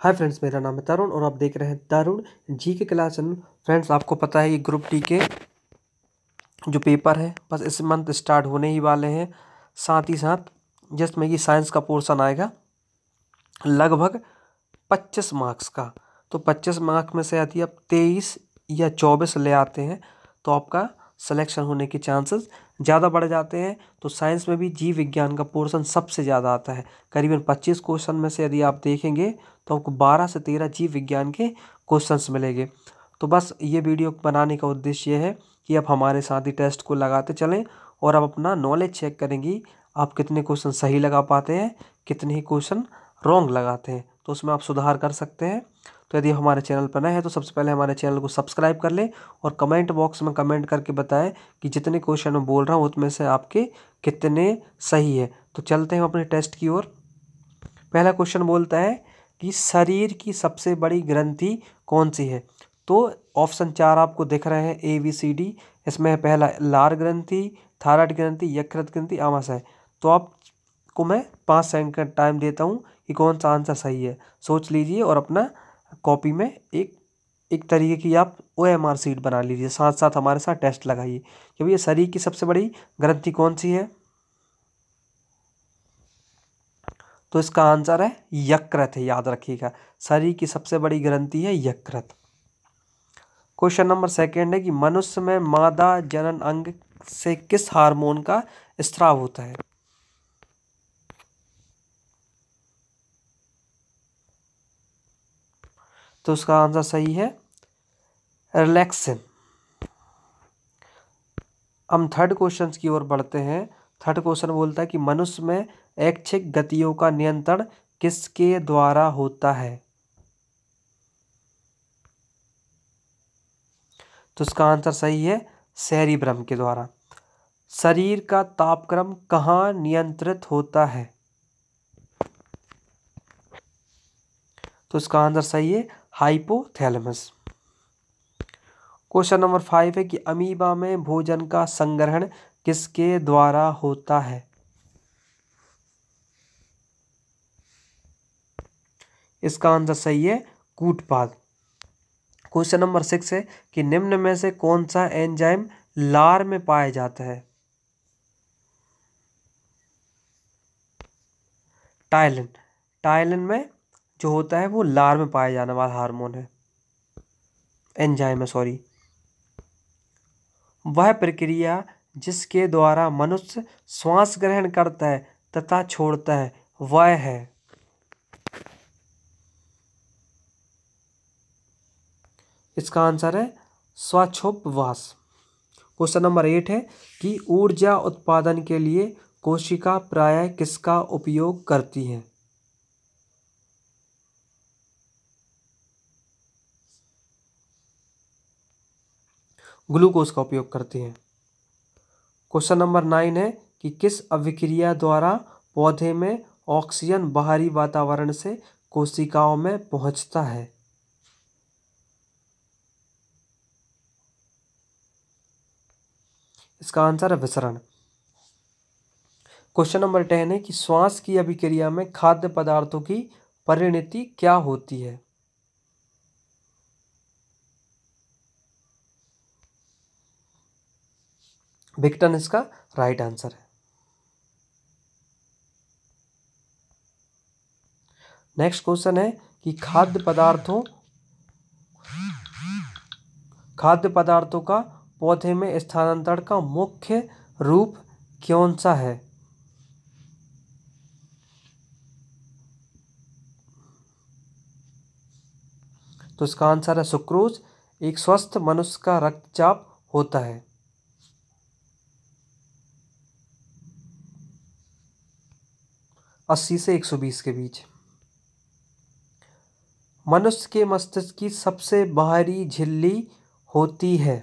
Hi friends, मेरा नाम है तरुण और आप देख रहे हैं तरुण जी के क्लास चैनल। फ्रेंड्स, आपको पता है ये ग्रुप डी के जो पेपर है बस इस मंथ स्टार्ट होने ही वाले हैं। साथ ही साथ जिसमें ये साइंस का पोर्शन आएगा लगभग 25 मार्क्स का। तो 25 मार्क्स में से यदि आप 23 या 24 ले आते हैं तो आपका सिलेक्शन होने के चांसेस ज़्यादा बढ़ जाते हैं। तो साइंस में भी जीव विज्ञान का पोर्शन सबसे ज़्यादा आता है। करीबन 25 क्वेश्चन में से यदि आप देखेंगे तो आपको 12 से 13 जीव विज्ञान के क्वेश्चंस मिलेंगे। तो बस ये वीडियो बनाने का उद्देश्य ये है कि आप हमारे साथ ही टेस्ट को लगाते चलें और आप अपना नॉलेज चेक करेंगी आप कितने क्वेश्चन सही लगा पाते हैं, कितने ही क्वेश्चन रॉन्ग लगाते हैं, तो उसमें आप सुधार कर सकते हैं। तो यदि हमारे चैनल पर नए हैं तो सबसे पहले हमारे चैनल को सब्सक्राइब कर लें और कमेंट बॉक्स में कमेंट करके बताएं कि जितने क्वेश्चन मैं बोल रहा हूँ उसमें से आपके कितने सही है। तो चलते हैं अपने टेस्ट की ओर। पहला क्वेश्चन बोलता है कि शरीर की सबसे बड़ी ग्रंथि कौन सी है। तो ऑप्शन 4 आपको दिख रहे हैं ABCD। इसमें है पहला लार ग्रंथि, थायराइड ग्रंथि, यकृत ग्रंथि, आमाशय। तो आपको मैं 5 सेकंड का टाइम देता हूँ कि कौन सा आंसर सही है। सोच लीजिए और अपना कॉपी में एक तरीके की आप OMR शीट बना लीजिए, साथ साथ हमारे साथ टेस्ट लगाइए कि भैया शरीर की सबसे बड़ी ग्रंथि कौन सी है। तो इसका आंसर है यकृत है, याद रखिएगा। शरीर की सबसे बड़ी ग्रंथि है यकृत। क्वेश्चन नंबर सेकंड है कि मनुष्य में मादा जनन अंग से किस हार्मोन का स्राव होता है। तो उसका आंसर सही है रिलैक्सिन। हम थर्ड क्वेश्चन की ओर बढ़ते हैं। थर्ड क्वेश्चन बोलता है कि मनुष्य में ऐच्छिक गतियों का नियंत्रण किसके द्वारा होता है। तो इसका आंसर सही है सेरिब्रम के द्वारा। शरीर का तापक्रम कहाँ नियंत्रित होता है। तो इसका आंसर सही है हाइपोथैलेमस। क्वेश्चन नंबर 5 है कि अमीबा में भोजन का संग्रहण किसके द्वारा होता है। इसका आंसर सही है कूटपाद। क्वेश्चन नंबर 6 है कि निम्न में से कौन सा एंजाइम लार में पाया जाता है। टाइलिन। टाइलिन में जो होता है वो लार में पाया जाने वाला हार्मोन है, एंजाइम है सॉरी। वह प्रक्रिया जिसके द्वारा मनुष्य श्वास ग्रहण करता है तथा छोड़ता है वह है। इसका आंसर है श्वासोच्छ्वास। क्वेश्चन नंबर 8 है कि ऊर्जा उत्पादन के लिए कोशिका प्रायः किसका उपयोग करती है। ग्लूकोज का उपयोग करती है। क्वेश्चन नंबर 9 है कि किस अभिक्रिया द्वारा पौधे में ऑक्सीजन बाहरी वातावरण से कोशिकाओं में पहुंचता है। इसका आंसर है विसरण। क्वेश्चन नंबर 10 है कि श्वास की अभिक्रिया में खाद्य पदार्थों की परिणति क्या होती है। विघटन इसका राइट आंसर है। नेक्स्ट क्वेश्चन है कि खाद्य पदार्थों का पौधे में स्थानांतरण का मुख्य रूप कौन सा है। तो इसका आंसर है सुक्रोज। एक स्वस्थ मनुष्य का रक्तचाप होता है 80 से 120 के बीच। मनुष्य के मस्तिष्क की सबसे बाहरी झिल्ली होती है।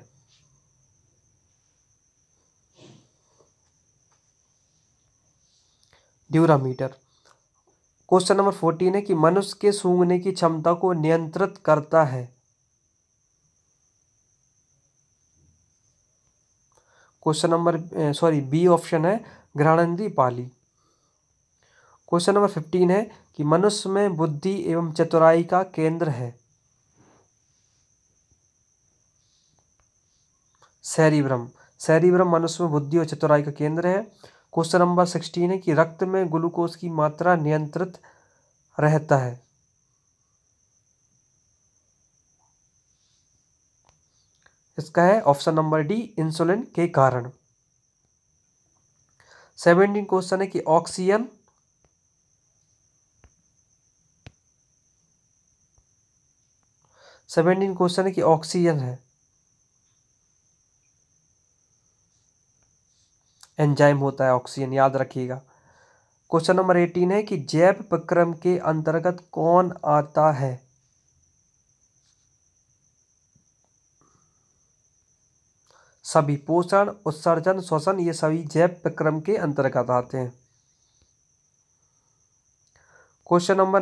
ड्यूरामीटर। क्वेश्चन नंबर 14 है कि मनुष्य के सूंघने की क्षमता को नियंत्रित करता है। क्वेश्चन नंबर बी ऑप्शन है घ्राणेंद्रिय पाली। क्वेश्चन नंबर 15 है कि मनुष्य में बुद्धि एवं चतुराई का केंद्र है? सेरिब्रम। सेरिब्रम मनुष्य में बुद्धि और चतुराई का केंद्र है। क्वेश्चन नंबर 16 है कि रक्त में ग्लूकोज की मात्रा नियंत्रित रहता है। इसका है ऑप्शन नंबर डी, इंसुलिन के कारण। 17 क्वेश्चन है कि ऑक्सीजन ऑक्सीजन है एंजाइम होता है ऑक्सीजन, याद रखिएगा। क्वेश्चन नंबर 18 है कि जैव प्रक्रम के अंतर्गत कौन आता है? सभी। पोषण, उत्सर्जन, श्वसन, ये सभी जैव प्रक्रम के अंतर्गत आते हैं। क्वेश्चन नंबर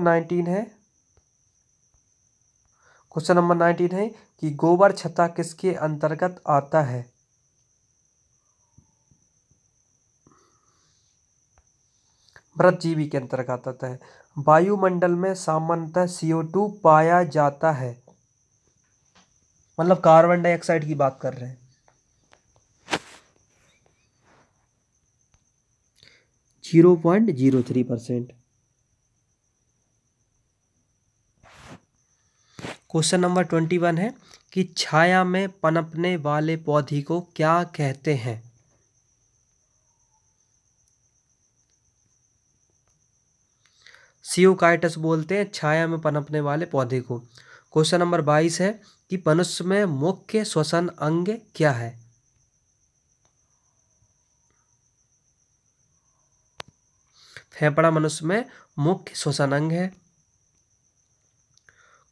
19 है कि गोबर छत्ता किसके अंतर्गत आता है? मृतजीवी के अंतर्गत आता है। वायुमंडल में सामान्यतः CO2 पाया जाता है, मतलब कार्बन डाइऑक्साइड की बात कर रहे हैं। 0.03%। क्वेश्चन नंबर 21 है कि छाया में पनपने वाले पौधे को क्या कहते हैं? सियोकाइटस बोलते हैं छाया में पनपने वाले पौधे को। क्वेश्चन नंबर 22 है कि मनुष्य में मुख्य श्वसन अंग क्या है? फेफड़ा मनुष्य में मुख्य श्वसन अंग है।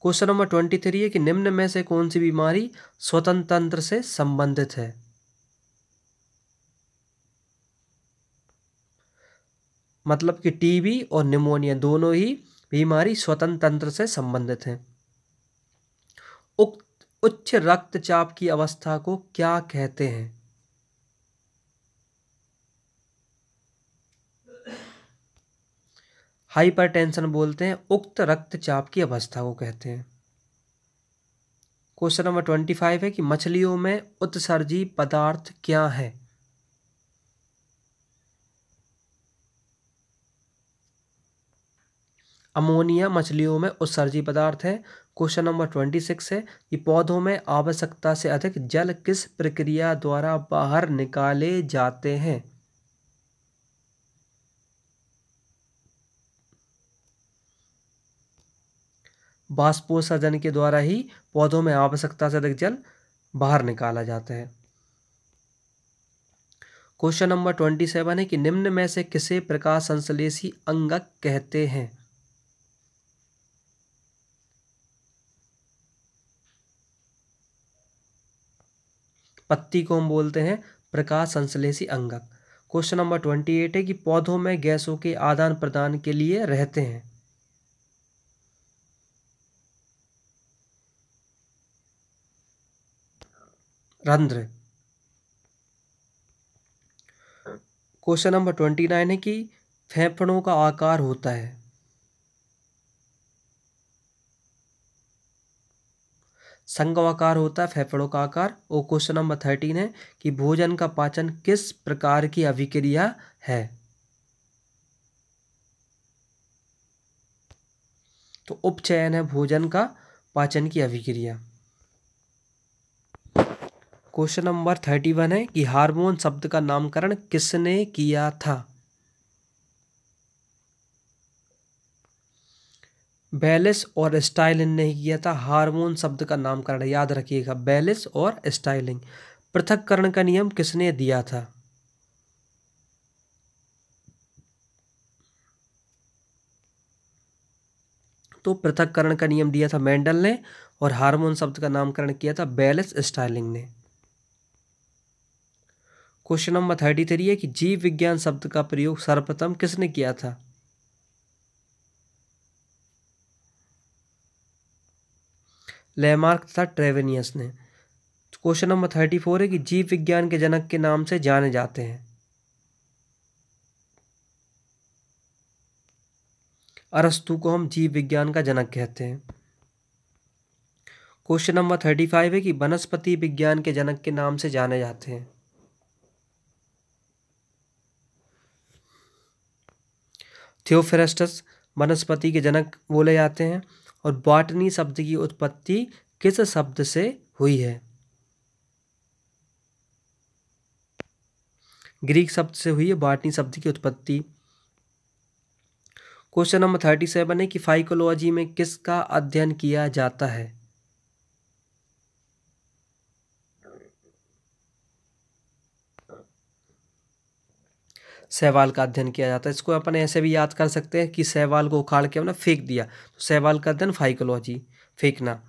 क्वेश्चन नंबर 23 है कि निम्न में से कौन सी बीमारी श्वसन तंत्र से संबंधित है? मतलब कि टीबी और निमोनिया दोनों ही बीमारी श्वसन तंत्र से संबंधित हैं। उच्च रक्तचाप की अवस्था को क्या कहते हैं? हाइपरटेंशन बोलते हैं, उक्त रक्तचाप की अवस्था को कहते हैं। क्वेश्चन नंबर 25 है कि मछलियों में उत्सर्जी पदार्थ क्या है? अमोनिया मछलियों में उत्सर्जी पदार्थ है। क्वेश्चन नंबर 26 है कि पौधों में आवश्यकता से अधिक जल किस प्रक्रिया द्वारा बाहर निकाले जाते हैं? बाष्पोत्सर्जन के द्वारा ही पौधों में आवश्यकता से अधिक जल बाहर निकाला जाता है। क्वेश्चन नंबर 27 है कि निम्न में से किसे प्रकाश संश्लेषी अंगक कहते हैं? पत्ती को हम बोलते हैं प्रकाश संश्लेषी अंगक। क्वेश्चन नंबर 28 है कि पौधों में गैसों के आदान प्रदान के लिए रहते हैं। रंध्र। क्वेश्चन नंबर 29 है कि फेफड़ों का आकार होता है। संघवाकार होता है फेफड़ों का आकार। और क्वेश्चन नंबर 13 है कि भोजन का पाचन किस प्रकार की अभिक्रिया है? तो उपचयन है भोजन का पाचन की अभिक्रिया। क्वेश्चन नंबर 31 है कि हार्मोन शब्द का नामकरण किसने किया था? बेलिस और स्टाइलिन ने किया था हार्मोन शब्द का नामकरण, याद रखिएगा, बेलिस और स्टाइलिन। पृथक्करण का नियम किसने दिया था? तो पृथक्करण का नियम दिया था मेंडल ने, और हार्मोन शब्द का नामकरण किया था बेलिस स्टाइलिन ने। क्वेश्चन नंबर 33 है कि जीव विज्ञान शब्द का प्रयोग सर्वप्रथम किसने किया था? लेमार्क तथा ट्रेवेनियस ने। क्वेश्चन नंबर 34 है कि जीव विज्ञान के जनक के नाम से जाने जाते हैं। अरस्तु को हम जीव विज्ञान का जनक कहते हैं। क्वेश्चन नंबर 35 है कि वनस्पति विज्ञान के जनक के नाम से जाने जाते हैं। थियोफ्रास्टस वनस्पति के जनक बोले जाते हैं। और बॉटनी शब्द की उत्पत्ति किस शब्द से हुई है? ग्रीक शब्द से हुई है बॉटनी शब्द की उत्पत्ति। क्वेश्चन नंबर 37 है कि फाइकोलॉजी में किसका अध्ययन किया जाता है? शैवाल का अध्ययन किया जाता है। इसको अपन ऐसे भी याद कर सकते हैं कि शैवाल को उखाड़ के हमने फेंक दिया, तो शैवाल का अध्ययन फाइकोलॉजी, फेंकना।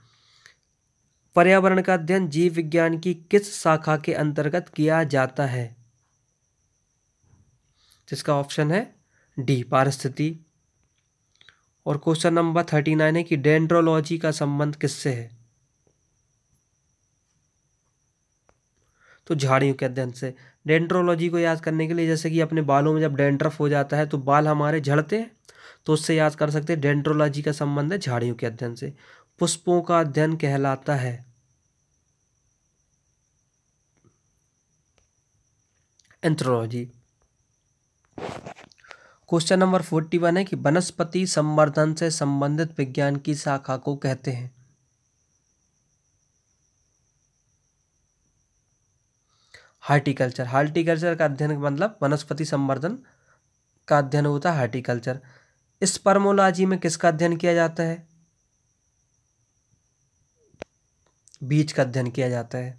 पर्यावरण का अध्ययन जीव विज्ञान की किस शाखा के अंतर्गत किया जाता है? जिसका ऑप्शन है डी, पारिस्थिति। और क्वेश्चन नंबर 39 है कि डेंड्रोलॉजी का संबंध किससे है? तो झाड़ियों के अध्ययन से। डेंड्रोलॉजी को याद करने के लिए जैसे कि अपने बालों में जब डेंड्रफ हो जाता है तो बाल हमारे झड़ते हैं, तो उससे याद कर सकते हैं डेंड्रोलॉजी का संबंध है झाड़ियों के अध्ययन से। पुष्पों का अध्ययन कहलाता है एंथ्रोलॉजी। क्वेश्चन नंबर 41 है कि वनस्पति संवर्धन से संबंधित विज्ञान की शाखा को कहते हैं? हार्टिकल्चर। हार्टिकल्चर का अध्ययन मतलब वनस्पति संवर्धन का अध्ययन होता है हार्टिकल्चर। स्पर्मोलॉजी में किसका अध्ययन किया जाता है? बीज का अध्ययन किया जाता है।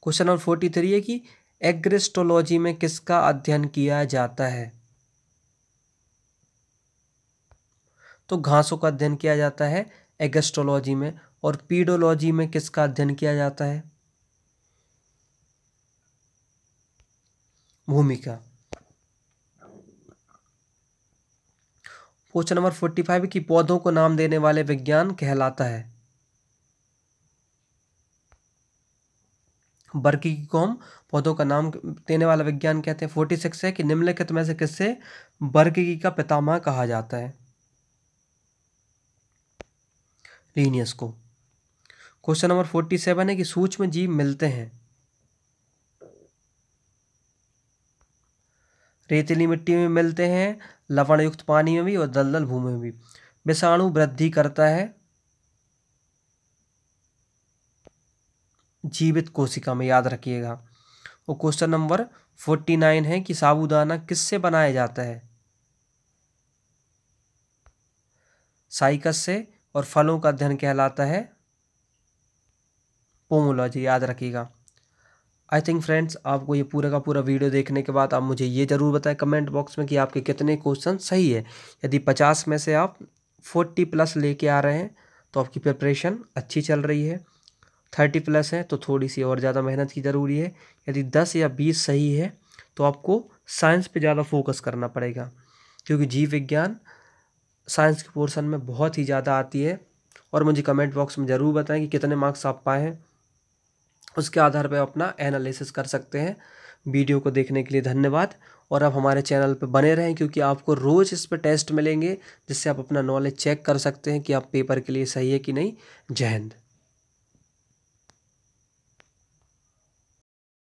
क्वेश्चन नंबर 43 है कि एग्रिस्टोलॉजी में किसका अध्ययन किया जाता है? तो घासों का अध्ययन किया जाता है एग्रिस्टोलॉजी में। और पीडोलॉजी में किसका अध्ययन किया जाता है? भूमि का। क्वेश्चन नंबर 45 की पौधों को नाम देने वाले विज्ञान कहलाता है? वर्गीकी को हम पौधों का नाम देने वाला विज्ञान कहते हैं। 46 है कि निम्नलिखित में से किससे वर्गीकी का पितामह कहा जाता है? लीनियस को। क्वेश्चन नंबर 47 है कि सूक्ष्म जीव मिलते हैं रेतीली मिट्टी में मिलते हैं, लवण युक्त पानी में भी और दलदल भूमि में भी। विषाणु वृद्धि करता है जीवित कोशिका में, याद रखिएगा। और क्वेश्चन नंबर 49 है कि साबूदाना किससे बनाया जाता है? साइकस से। और फलों का अध्ययन कहलाता है पोमोलॉजी, याद रखिएगा। आई थिंक फ्रेंड्स आपको ये पूरा का पूरा वीडियो देखने के बाद आप मुझे ये ज़रूर बताएं कमेंट बॉक्स में कि आपके कितने क्वेश्चन सही है। यदि 50 में से आप 40 प्लस लेके आ रहे हैं तो आपकी प्रिपरेशन अच्छी चल रही है। 30 प्लस है तो थोड़ी सी और ज़्यादा मेहनत की ज़रूरी है। यदि 10 या 20 सही है तो आपको साइंस पे ज़्यादा फोकस करना पड़ेगा, क्योंकि जीव विज्ञान साइंस के पोर्शन में बहुत ही ज़्यादा आती है। और मुझे कमेंट बॉक्स में ज़रूर बताएं कि कितने मार्क्स आप पाए हैं, उसके आधार पर अपना एनालिसिस कर सकते हैं। वीडियो को देखने के लिए धन्यवाद। और आप हमारे चैनल पर बने रहें, क्योंकि आपको रोज़ इस पर टेस्ट मिलेंगे जिससे आप अपना नॉलेज चेक कर सकते हैं कि आप पेपर के लिए सही है कि नहीं। जय हिंद।